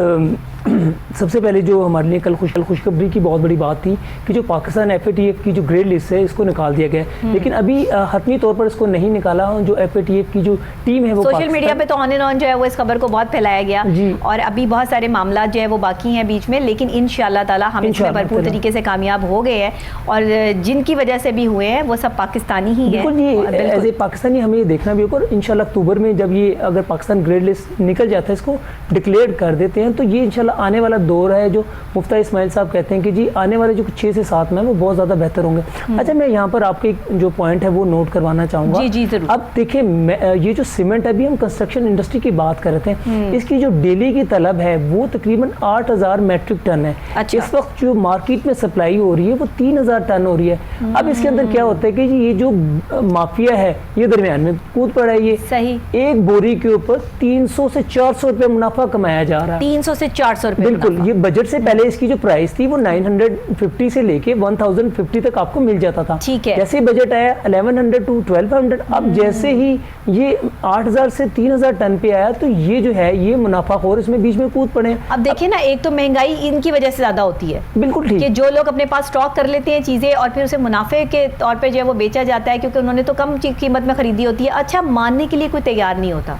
[SPEAKER 2] सबसे पहले जो हमारे लिए कल खुशखबरी की बहुत बड़ी बात थी कि जो पाकिस्तान FATF की जो ग्रेड लिस्ट है इसको निकाल दिया गया, लेकिन अभी हतमी तौर पर इसको नहीं निकाला। जो FATF की जो टीम है वो
[SPEAKER 1] सोशल मीडिया पे तो ऑन एंड ऑन जो है वो इस खबर को बहुत फैलाया गया, और अभी बहुत सारे मामला जो है वो बाकी हैं बीच में, लेकिन इंशाअल्लाह ताला हम इसमें भरपूर तरीके से कामयाब हो गए हैं, और जिनकी वजह से भी हुए हैं वो सब पाकिस्तानी ही है।
[SPEAKER 2] बिल्कुल, एज ए पाकिस्तानी हमें ये देखना भी होगा, और इंशाल्लाह अक्टूबर में जब ये अगर पाकिस्तान ग्रेड लिस्ट निकल जाता है, इसको डिक्लेयर कर देते हैं, तो ये इंशाल्लाह आने वाला दौर है जो मुफ्ती इस्माइल साहब कहते हैं कि जी आने वाले जो 6 से 7 में वो बहुत ज़्यादा बेहतर होंगे। अच्छा, मैं यहाँ पर आपके जो पॉइंट है वो नोट करवाना चाहूँगा।
[SPEAKER 1] जी जी जरूर।
[SPEAKER 2] अब देखिए, ये जो सीमेंट, अभी हम कंस्ट्रक्शन इंडस्ट्री की बात कर रहे थे, इसकी जो डेली की तलब है वो तकरीबन 8000 मेट्रिक टन है।
[SPEAKER 1] अच्छा।
[SPEAKER 2] इस वक्त जो मार्केट में सप्लाई हो रही है वो 3000 टन हो रही है। अब इसके अंदर क्या होता है कि जी ये जो माफिया है ये दरमियान में कूद पड़ा है, ये
[SPEAKER 1] सही,
[SPEAKER 2] एक बोरी के ऊपर 300 से 400 रुपये मुनाफा कमाया जा रहा है।
[SPEAKER 1] 300 से 400 रुपये।
[SPEAKER 2] बिल्कुल, ये बजट से पहले इसकी जो प्राइस थी वो 950 से लेके 1050 तक आपको मिल जाता था।
[SPEAKER 1] ठीक है।
[SPEAKER 2] जैसे बजट आया 1100 टू 1200, अब जैसे ही ये 8000 से 3000 टन पे आया तो ये जो है ये मुनाफाखोर इसमें बीच में कूद पड़े।
[SPEAKER 1] अब देखिए ना, एक तो महंगाई इनकी वजह से ज्यादा होती है,
[SPEAKER 2] बिल्कुल ठीक,
[SPEAKER 1] कि जो लोग अपने पास स्टॉक कर लेते हैं चीजें और फिर उसे मुनाफे के तौर पे जो है वो बेचा जाता है, क्योंकि उन्होंने तो कम कीमत में खरीदी होती है। अच्छा, मानने के लिए कोई तैयार नहीं होता,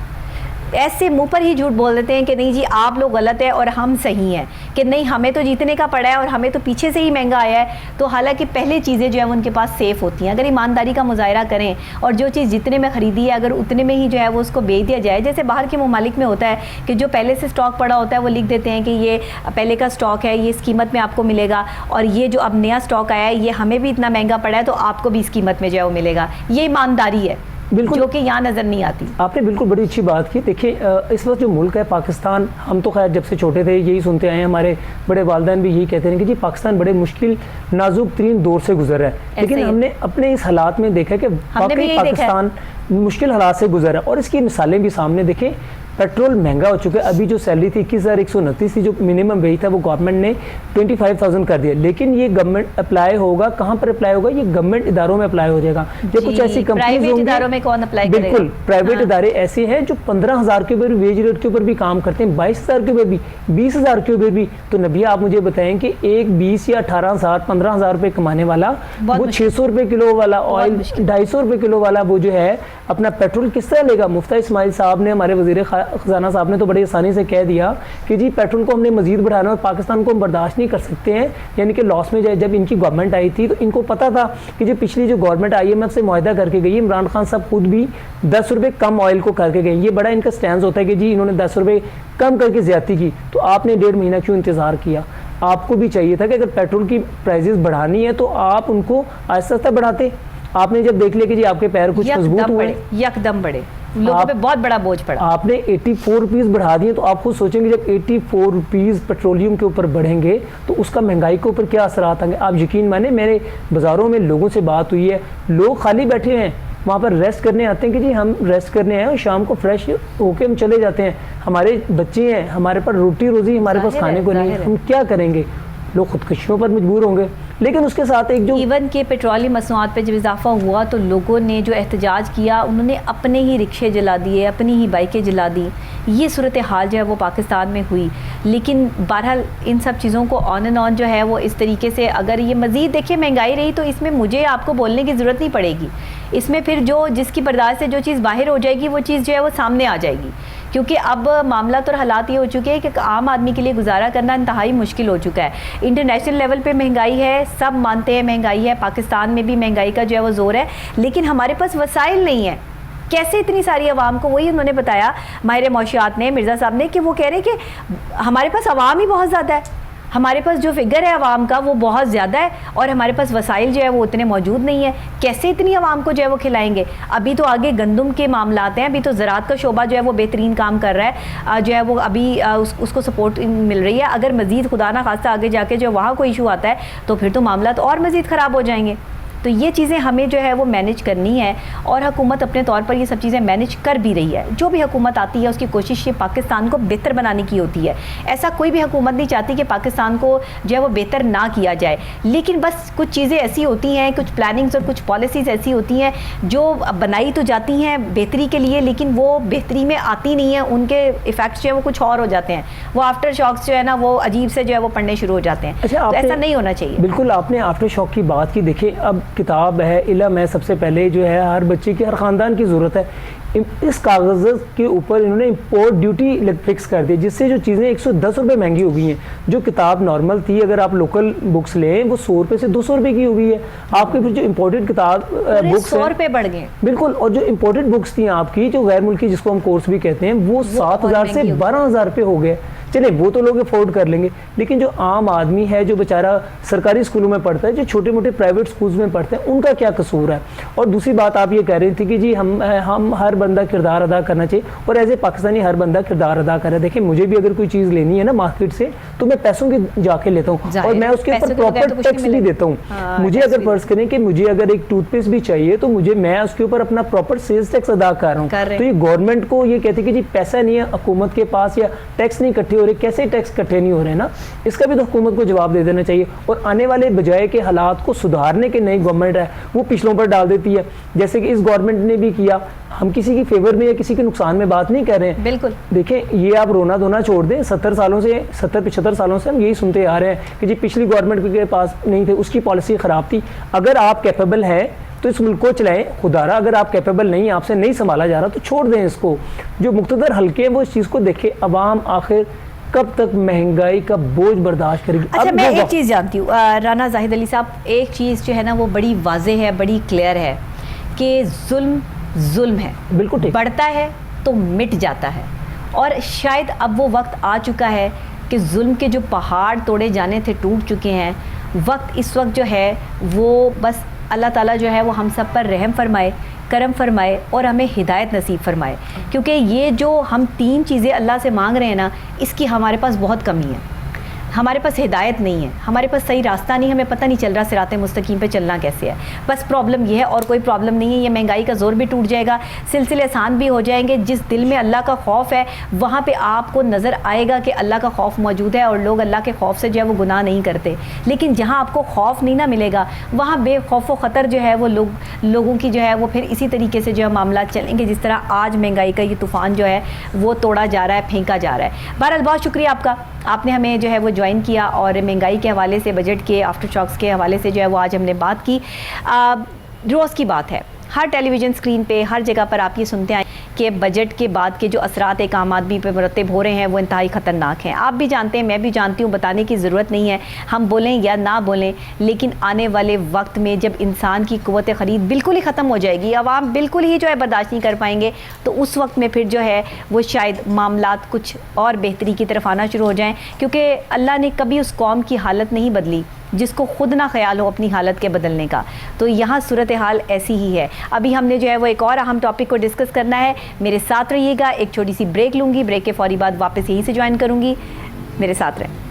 [SPEAKER 1] ऐसे मुंह पर ही झूठ बोल देते हैं कि नहीं जी आप लोग गलत है और हम सही हैं, कि नहीं हमें तो जीतने का पड़ा है और हमें तो पीछे से ही महंगा आया है। तो हालांकि पहले चीज़ें जो है उनके पास सेफ होती हैं, अगर ईमानदारी का मुजाहरा करें और जो चीज़ जितने में ख़रीदी है अगर उतने में ही जो है वो उसको बेच दिया जाए। जैसे बाहर के ममालिक में होता है कि जो पहले से स्टॉक पड़ा होता है वो लिख देते हैं कि ये पहले का स्टॉक है, ये इस कीमत में आपको मिलेगा, और ये जो अब नया स्टॉक आया है ये हमें भी इतना महंगा पड़ा है तो आपको भी इस कीमत में जो है वो मिलेगा। ये ईमानदारी है,
[SPEAKER 2] बिल्कुल,
[SPEAKER 1] जो कि यहाँ नज़र नहीं आती।
[SPEAKER 2] आपने बिल्कुल बड़ी अच्छी बात की। देखिए, इस वक्त जो मुल्क है पाकिस्तान, हम तो खैर जब से छोटे थे यही सुनते आए हैं, हमारे बड़े वालिदैन भी यही कहते हैं कि जी पाकिस्तान बड़े मुश्किल नाजुक तरीन दौर से गुजर रहा है, लेकिन हमने अपने इस हालात में देखा कि वाकई पाकिस्तान मुश्किल हालात से गुजर रहा है, और इसकी मिसालें भी सामने देखें। पेट्रोल महंगा हो चुका है, अभी जो सैलरी थी 21,129 थी, जो मिनिमम वेज था वो गवर्नमेंट ने 25,000 कर दिया, लेकिन ये गवर्नमेंट अप्लाई होगा, कहाँ पर अप्लाई होगा, ये गवर्नमेंट इदारों में अप्लाई हो जाएगा। ये कुछ ऐसी कंपनीज होंगी,
[SPEAKER 1] इदारों में कौन अप्लाई करेगा?
[SPEAKER 2] बिल्कुल, प्राइवेट इदारे ऐसे हैं जो 15,000 के ऊपर वेज रेट के ऊपर भी काम करते हैं, 22,000 के ऊपर भी, 20,000 के ऊपर भी। तो नबिया आप मुझे बताएं कि एक 20 या 18,000 15,000 रुपये कमाने वाला, वो 600 रुपये किलो वाला ऑयल, 250 रुपये किलो वाला वो जो है अपना पेट्रोल किस तरह लेगा? मुफ्ती इस्माइल साहब ने, हमारे वज़ीर ख़जाना साहब ने तो बड़ी आसानी से कह दिया कि जी पेट्रोल को हमने मजीद बढ़ाना और पाकिस्तान को हम बर्दाश्त नहीं कर सकते हैं, यानी कि लॉस में जाए। जब इनकी गवर्नमेंट आई थी तो इनको पता था कि जो पिछली जो गवर्नमेंट IMF से मुआहदा करके गई, इमरान खान साहब खुद भी 10 रुपये कम ऑयल को करके गए। ये बड़ा इनका स्टैंड होता है कि जी इन्होंने 10 रुपये कम करके ज्यादती की, तो आपने 1.5 महीना क्यों इंतजार किया? आपको भी चाहिए था कि अगर पेट्रोल की प्राइसेस बढ़ानी है तो आप उनको आहिस्ता आहिस्ता बढ़ाते। आपने जब देख लिया कि जी आपके पैर कुछ मजबूत हुए,
[SPEAKER 1] यकदम बढ़े, लोगों पे बहुत बड़ा बोझ पड़ा, आपने
[SPEAKER 2] 84 रुपीज़ बढ़ा दिए, तो आप खुद सोचेंगे जब 84 रुपीज़ पेट्रोलियम के ऊपर बढ़ेंगे तो उसका महंगाई के ऊपर क्या असर आएंगे। आप यकीन माने, मेरे बाज़ारों में लोगों से बात हुई है, लोग खाली बैठे हैं, वहाँ पर रेस्ट करने आते हैं कि जी हम रेस्ट करने आए और शाम को फ्रेश होके हम चले जाते हैं। हमारे बच्चे हैं, हमारे पास रोटी रोजी हमारे पास खाने को नहीं है, हम क्या करेंगे? लोग खुदकुशियों पर मजबूर होंगे। लेकिन उसके साथ एक जो
[SPEAKER 1] इवन के पेट्रोलियम मसनूआत पे जब इजाफा हुआ तो लोगों ने जो एहतजाज किया, उन्होंने अपने ही रिक्शे जला दिए, अपनी ही बाइकें जला दी। ये सूरत हाल जो है वो पाकिस्तान में हुई। लेकिन बहरहाल इन सब चीज़ों को ऑन एंड ऑन जो है वो इस तरीके से, अगर ये मज़ीद देखिए महंगाई रही तो इसमें मुझे आपको बोलने की ज़रूरत नहीं पड़ेगी। इसमें फिर जो जिसकी बर्दाश्त से जो चीज़ बाहर हो जाएगी वो चीज़ जो है वो सामने आ जाएगी, क्योंकि अब मामला और हालात ये हो चुके हैं कि आम आदमी के लिए गुजारा करना इंतहाई मुश्किल हो चुका है। इंटरनेशनल लेवल पे महंगाई है, सब मानते हैं महंगाई है, पाकिस्तान में भी महंगाई का जो है वो ज़ोर है, लेकिन हमारे पास वसाइल नहीं है। कैसे इतनी सारी आवाम को, वही उन्होंने बताया माहिर मौशियात ने, मिर्ज़ा साहब ने, कि वो कह रहे हैं कि हमारे पास आवाम ही बहुत ज़्यादा है, हमारे पास जो फिगर है आवाम का वो बहुत ज़्यादा है और हमारे पास वसाइल जो है वो उतने मौजूद नहीं है। कैसे इतनी आवाम को जो है वो खिलाएंगे? अभी तो आगे गंदम के मामलात हैं, अभी तो ज़राअत का शोबा जो है वो बेहतरीन काम कर रहा है, जो है वो अभी उसको सपोर्ट मिल रही है। अगर मज़ीद खुदा ना खास्ता आगे जाके जो वहाँ कोई इशू आता है तो फिर तो मामला और मज़ीद ख़राब हो जाएंगे। तो ये चीज़ें हमें जो है वो मैनेज करनी है और हुकूमत अपने तौर पर ये सब चीज़ें मैनेज कर भी रही है। जो भी हुकूमत आती है उसकी कोशिश ये पाकिस्तान को बेहतर बनाने की होती है। ऐसा कोई भी हुकूमत नहीं चाहती कि पाकिस्तान को जो है वो बेहतर ना किया जाए, लेकिन बस कुछ चीज़ें ऐसी होती हैं, कुछ प्लानिंग्स और कुछ पॉलिसीज़ ऐसी होती हैं जो बनाई तो जाती हैं बेहतरी के लिए, लेकिन वो बेहतरी में आती नहीं है, उनके इफ़ेक्ट्स जो है वो कुछ और हो जाते हैं। वो आफ्टर शॉक्स जो है ना वो अजीब से जो है वो पड़ने शुरू हो जाते हैं।
[SPEAKER 2] अच्छा,
[SPEAKER 1] तो ऐसा नहीं होना चाहिए।
[SPEAKER 2] बिल्कुल, आपने आफ्टर शॉक की बात की। देखिए, अब किताब है, इल्म है, सबसे पहले जो है हर बच्चे की, हर ख़ानदान की ज़रूरत है। इस कागज़ के ऊपर इन्होंने इम्पोर्ट ड्यूटी फिक्स कर दी, जिससे जो चीज़ें 110 रुपये महंगी हो गई हैं। जो किताब नॉर्मल थी, अगर आप लोकल बुक्स लें, वो 100 रुपये से 200 रुपये की हो गई है। आपके फिर जो इम्पोर्टेड किताब बुक्स
[SPEAKER 1] 100 रुपये बढ़ गए।
[SPEAKER 2] बिल्कुल, और जो इम्पोर्टेड बुक्स थी आपकी, जो गैर मुल्की जिसको हम कोर्स भी कहते हैं, वो 7,000 से 12,000 रुपये हो गए। चले वो तो लोग अफोर्ड कर लेंगे, लेकिन जो आम आदमी है, जो बेचारा सरकारी स्कूलों में पढ़ता है, जो छोटे मोटे प्राइवेट स्कूल्स में पढ़ते हैं, उनका क्या कसूर है? और दूसरी बात आप ये कह रही थी कि जी हम हर बंदा किरदार अदा करना चाहिए, और एज ए पाकिस्तानी हर बंदा किरदार अदा कर रहा है। देखिए, मुझे भी अगर कोई चीज़ लेनी है ना मार्केट से, तो मैं पैसों की जाके लेता हूँ और मैं उसके ऊपर प्रॉपर टैक्स भी देता हूँ। मुझे अगर फर्ज करें कि मुझे अगर एक टूथपेस्ट भी चाहिए, तो मैं उसके ऊपर अपना प्रॉपर सेल्स टैक्स अदा कर रहा हूँ। तो ये गवर्नमेंट को ये कहते कि जी पैसा नहीं है हुकूमत के पास, या टैक्स नहीं इकट्ठे हो रहे, कैसे टैक्स इकट्ठे नहीं हो रहे ना, इसका भी तो हुकूमत को जवाब दे देना चाहिए। और आने वाले बजाय के हालात को सुधारने के नई गवर्नमेंट है वो पिछलों पर डाल देती है, जैसे कि इस गवर्नमेंट ने भी किया। हम किसी की फेवर में या किसी के नुकसान में बात नहीं कर रहे हैं।
[SPEAKER 1] बिल्कुल,
[SPEAKER 2] देखें, ये आप रोना धोना छोड़ दें। 70-75 सालों से हम यही सुनते आ रहे हैं कि जी पिछली गवर्नमेंट के पास नहीं थे, उसकी पॉलिसी ख़राब थी। अगर आप कैपेबल हैं तो इस मुल्क को चलाएं। खुदारा अगर आप कैपेबल नहीं, आपसे नहीं संभाला जा रहा, तो छोड़ दें इसको। जो मुख्तदर हल्के हैं वो इस चीज़ को देखें। अवाम आखिर कब तक महंगाई का बोझ बर्दाश्त करेगी?
[SPEAKER 1] अच्छा, मैं एक चीज़ जानती हूँ राना जाहिद अली साहब, एक चीज़ जो है ना वो बड़ी वाज़ेह है, बड़ी क्लियर है कि जुल्म है,
[SPEAKER 2] बिल्कुल ठीक,
[SPEAKER 1] बढ़ता है तो मिट जाता है। और शायद अब वो वक्त आ चुका है कि जुल्म के जो पहाड़ तोड़े जाने थे टूट चुके हैं। वक्त इस वक्त जो है वो बस अल्लाह ताला जो है वो हम सब पर रहम फरमाए, करम फरमाए और हमें हिदायत नसीब फरमाए, क्योंकि ये जो हम 3 चीज़ें अल्लाह से मांग रहे हैं ना, इसकी हमारे पास बहुत कमी है। हमारे पास हिदायत नहीं है, हमारे पास सही रास्ता नहीं, हमें पता नहीं चल रहा सिराते मुस्तकीम पे चलना कैसे है। बस प्रॉब्लम ये है और कोई प्रॉब्लम नहीं है। ये महंगाई का जोर भी टूट जाएगा, सिलसिले आसान भी हो जाएंगे। जिस दिल में अल्लाह का खौफ है वहाँ पे आपको नज़र आएगा कि अल्लाह का खौफ मौजूद है और लोग अल्लाह के खौफ से जो है वो गुनाह नहीं करते। लेकिन जहाँ आपको खौफ नहीं ना मिलेगा, वहाँ बेखौफ व ख़तर जो है वो लोगों की जो है वो फिर इसी तरीके से जो है मामला चलेंगे, जिस तरह आज महंगाई का ये तूफ़ान जो है वो तोड़ा जा रहा है, फेंका जा रहा है। बहरहाल बहुत शुक्रिया आपका, आपने हमें जो है वो ज्वाइन किया और महंगाई के हवाले से, बजट के आफ्टर शॉक्स के हवाले से जो है वो आज हमने बात की। रोज़ की बात है, हर टेलीविज़न स्क्रीन पे, हर जगह पर आप ये सुनते आए कि बजट के बाद के जो असरात एक आम आदमी पे मुरतब हो रहे हैं वो इंतहाई ख़तरनाक हैं। आप भी जानते हैं, मैं भी जानती हूँ, बताने की ज़रूरत नहीं है, हम बोलें या ना बोलें। लेकिन आने वाले वक्त में जब इंसान की क़ुव्वत ख़रीद बिल्कुल ही ख़त्म हो जाएगी, आवाम बिल्कुल ही जो है बर्दाश्त नहीं कर पाएंगे, तो उस वक्त में फिर जो है वो शायद मामलात कुछ और बेहतरी की तरफ आना शुरू हो जाएँ, क्योंकि अल्लाह ने कभी उस कौम की हालत नहीं बदली जिसको खुद ना ख्याल हो अपनी हालत के बदलने का। तो यहाँ सूरत हाल ऐसी ही है। अभी हमने जो है वो एक और अहम टॉपिक को डिस्कस करना है। मेरे साथ रहिएगा, एक छोटी सी ब्रेक लूँगी, ब्रेक के फौरी बाद वापस यहीं से ज्वाइन करूँगी। मेरे साथ रहें।